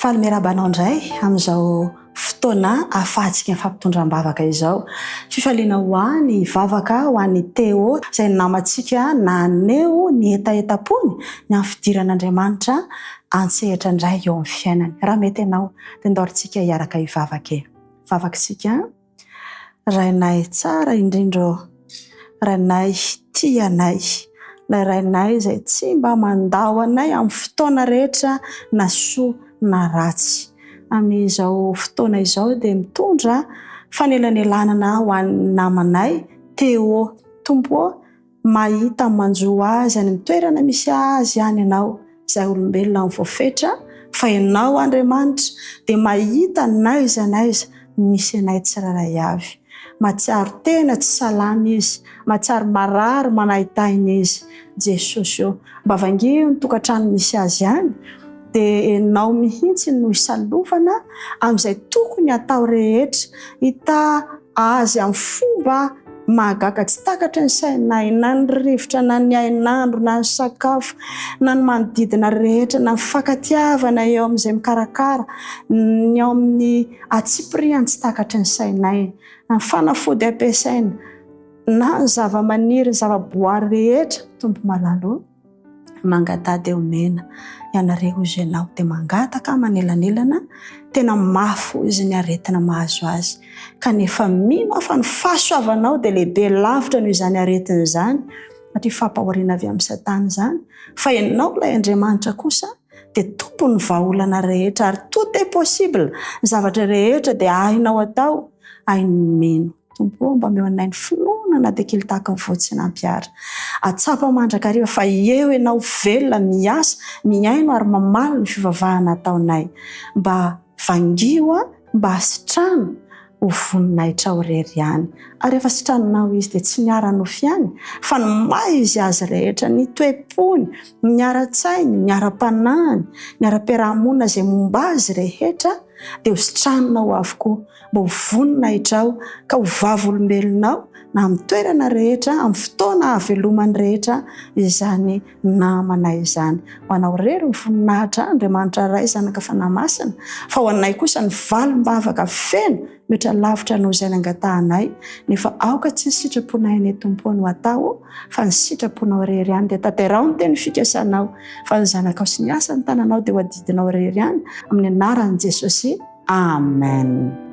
Faly miarabanao indray amin'izao fotoana ahafahantsika fampitondram-bavaka izao. Fifaliana ho an'ny Vavaka, ho an'ny Theo, izay namantsika naneo ny etaetapony ny amin'ny fidiran'Andriamanitra antsehatra indray eo amin'ny fiainany. Raha mety ianao dia ndaorintsika hiaraka hivavaka. Vavakantsika, rainay tsara indrindra, rainay tianay, rainay izay tsy mba mandao anay amin'ny fotoana rehetra na soa na ratsy. Amin'izao fotoana izao dia mitondra fanelanelanana ho an'ny namanay Theo. Tompo mahita manjo azy any amin'ny toerana misy azy any ianao, izay olombelona mivoafetra, fa ianao Andriamanitra dia mahita n'aiza n'aiza misy anay tsiraray avy. Matsiaro tena tsy salama izy, matsiaro marary manahitainy izy. Jesosy io, mba vangio ny tokantrano misy azy any, dia ianao mihitsy no isalovana amin'izay tokony atao rehetra, hita azy amin'ny fomba mahagaga tsy takatry ny sainay, na ny rivotra, na ny ainandro, na ny sakafo, na ny manodidina rehetra, na ny fankatiavana eo amin'izay mikarakara, ny ao amin'ny atsipiriany tsy takatry ny sainay, na ny fanafody ampiasaina, na ny zava-maniry, zava-boary rehetra. Tompo malalo, mangatady eo mena ianareo izy ianao dia mangataka manelanelana, tena mafy izy ny aretina mahazo azy. Kanefa mino afa ny fahasoavanao dia lehibe lavitra noho izany aretina izany, satria fampahoriana avy amin'ny Satana izany. Fa ianao ilay Andriamanitra kosa dia tompony vahaolana rehetra, ary tout est possible. Zavatra rehetra dia hainao atao, hainy meno. Tompo mba meo anay ny finoana dia kely tahaka ny voatsinam-piara. Atsapa mandrakariva fa eo ianao velona miasa, miaino ary mamaly ny fivavahana ataonay. Mba vangio, mba hasitrano ho voninay trao rery ihany. Ary efa sitranonao izy dia tsy niara-nofy ihany, fa ny maha izy azy rehetra, ny toe-pony, ny ara-tsainy, ny ara-panahiny, ny ara-piarahamonina izay momba azy rehetra, dia ho sitranonao avokoa. Mba ho voninay trao ka ho vavolombelonao na amin'ny toerana rehetra, amin'ny fotoana havelomany rehetra izany namanay izany. Ho anao rery ny voninahitra Andriamanitra ray zanaka fanahy-masina, fa ho anay kosa ny valim-bavaka feno mihatra lavitra noho izay nangatahanay. Nefa aoka tsy ny sitraponay ny Tompo no atao, fa ny sitraponao rery ihany. Dia tanterao ny teny fikasanao, fa ny zanakao sy ny asa ny tananao dia ho adidinao rery ihany, amin'ny anaran'i Jesosy. Amen.